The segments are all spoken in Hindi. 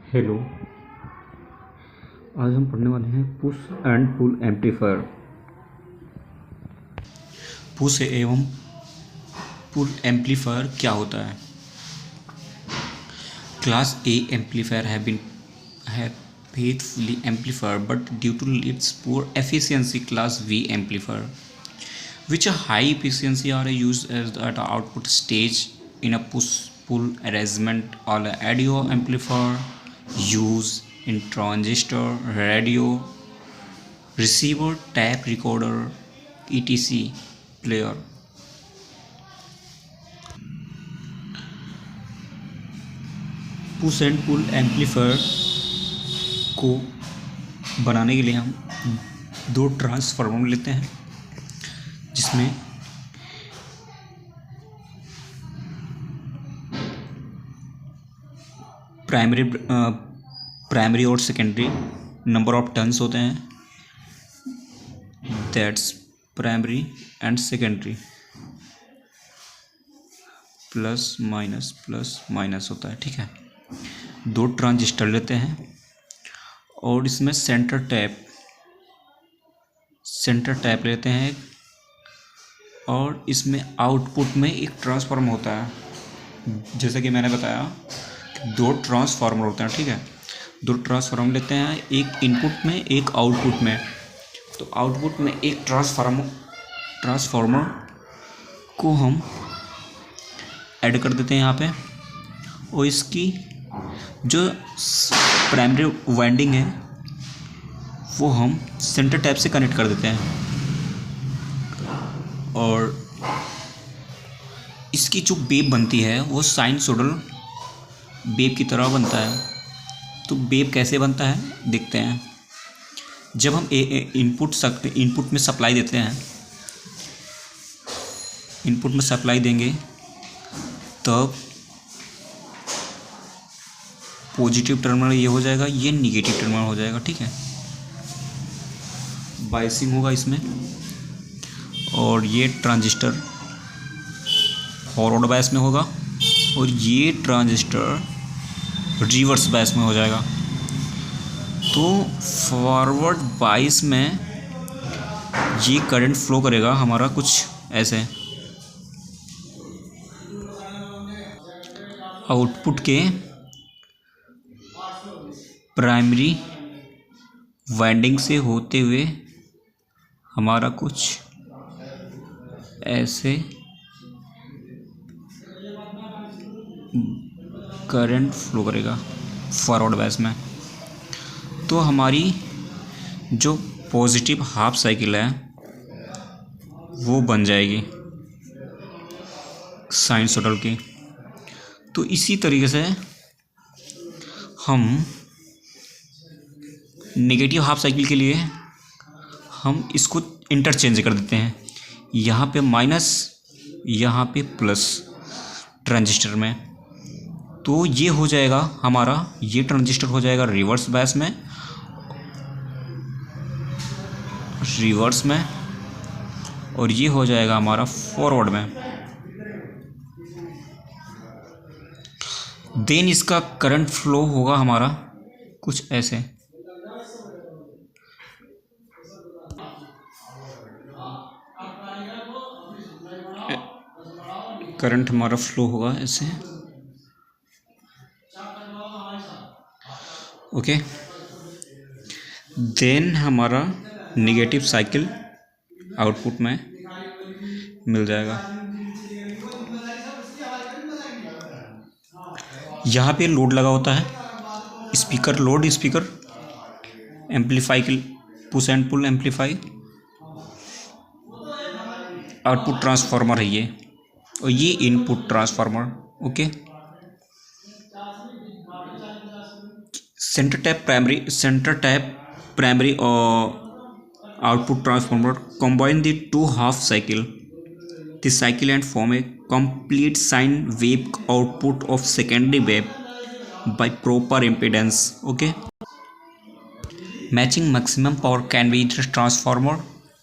हेलो। आज हम पढ़ने वाले हैं push and pull amplifier. Push एवं पुल एम्पलीफायर क्या होता है? Class A amplifier have faithfully amplifier, but due to its poor efficiency, class V amplifier, which are high efficiency, are used as the output stage in a push-pull arrangement, or a audio amplifier used in transistor, radio, receiver, tape recorder, etc. player. Push and pull amplifier को बनाने के लिए हम दो ट्रांसफार्मर लेते हैं, जिसमें प्राइमरी और सेकेंडरी नंबर ऑफ टर्न्स होते हैं। That's primary and secondary plus minus होता है। ठीक है, दो ट्रांजिस्टर लेते हैं और इसमें सेंटर टैप लेते हैं, और इसमें आउटपुट में एक ट्रांसफार्मर होता है। जैसा कि मैंने बताया कि दो ट्रांसफार्मर होते हैं। ठीक है, दो ट्रांसफार्मर लेते हैं, एक इनपुट में एक आउटपुट में। तो आउटपुट में एक ट्रांसफार्मर को हम ऐड कर देते हैं यहाँ पे, और इसकी जो प्राइमरी वाइंडिंग है वो हम सेंटर टैप से कनेक्ट कर देते हैं, और इसकी जो वेव बनती है वो साइनसोइडल वेव की तरह बनता है। तो वेव कैसे बनता है देखते हैं। जब हम इनपुट में सप्लाई देते हैं, इनपुट में सप्लाई देंगे तब पॉजिटिव टर्मिनल ये हो जाएगा, ये निगेटिव टर्मिनल हो जाएगा। ठीक है, बायसिंग होगा इसमें, और ये ट्रांजिस्टर फॉरवर्ड बायस में होगा, और ये ट्रांजिस्टर रिवर्स बायस में हो जाएगा। तो फॉरवर्ड बायस में ये करंट फ्लो करेगा हमारा कुछ ऐसे। आउटपुट के प्राइमरी वाइंडिंग से होते हुए हमारा कुछ ऐसे करंट फ्लो करेगा फॉरवर्ड बायस में। तो हमारी जो पॉजिटिव हाफ साइकिल है वो बन जाएगी साइनसोइडल की। तो इसी तरीके से हम नेगेटिव हाफ साइकिल के लिए हम इसको इंटरचेंज कर देते हैं, यहाँ पे माइनस, यहाँ पे प्लस ट्रांजिस्टर में। तो ये हो जाएगा हमारा, ये ट्रांजिस्टर हो जाएगा रिवर्स बायस में, और ये हो जाएगा हमारा फॉरवर्ड में। देन इसका करंट फ्लो होगा हमारा कुछ ऐसे। करंट हमारा फ्लो होगा ऐसे। ओके, देन हमारा नेगेटिव साइकिल आउटपुट में मिल जाएगा। यहाँ पे लोड लगा होता है, स्पीकर एम्पलीफाई के, push and pull amplify. Output transformer है ये, और ये input transformer. Okay, centre tap primary और output transformer combine the two half cycle and form a complete sine wave output of secondary wave by proper impedance. Okay, matching maximum power can be the transformer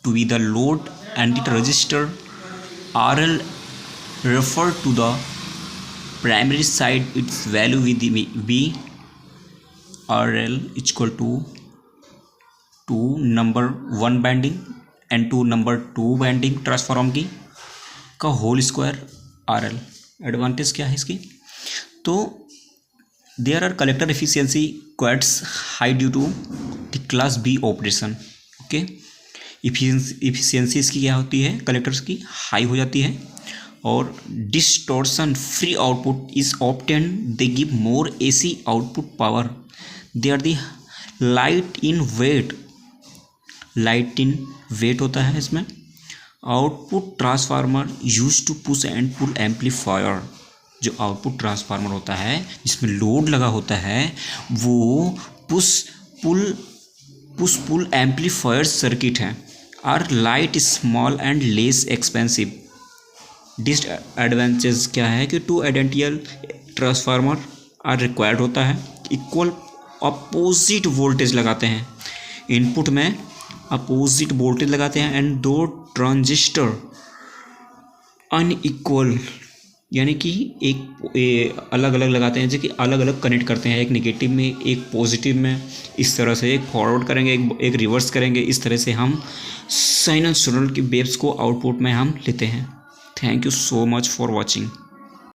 to be the load, and the resistor RL refer to the primary side, its value with the V, R L equal to number 1 binding and to number 2 binding transform की का whole square R L. Advantage क्या है इसकी? तो there are collector efficiency quite high due to the class B operation. Okay, efficiency इसकी क्या होती है? कलेक्टर्स की हाई हो जाती है और distortion free output is obtain, they give more AC output power, they are the light in weight. Light in weight होता है इसमें। Output transformer use to push and pull amplifier. जो आउटपुट ट्रांसफार्मर होता है जिसमें लोड लगा होता है वो पुश पुल एम्पलीफायर सर्किट है। Are light small and less expensive. Disadvantage क्या है कि 2 आइडेंटिकल ट्रांसफार्मर आर रिक्वायर्ड होता है। इक्वल अपोजिट वोल्टेज लगाते हैं, इनपुट में अपोजिट वोल्टेज लगाते हैं एंड 2 ट्रांजिस्टर अनइक्वल, यानी कि एक अलग अलग लगाते हैं, जो कि अलग अलग कनेक्ट करते हैं, एक नेगेटिव में एक पॉजिटिव में। इस तरह से एक फॉरवर्ड करेंगे, एक रिवर्स करेंगे। इस तरह से हम साइनसॉइडल की वेव्स को आउटपुट में हम लेते हैं। Thank you so much for watching.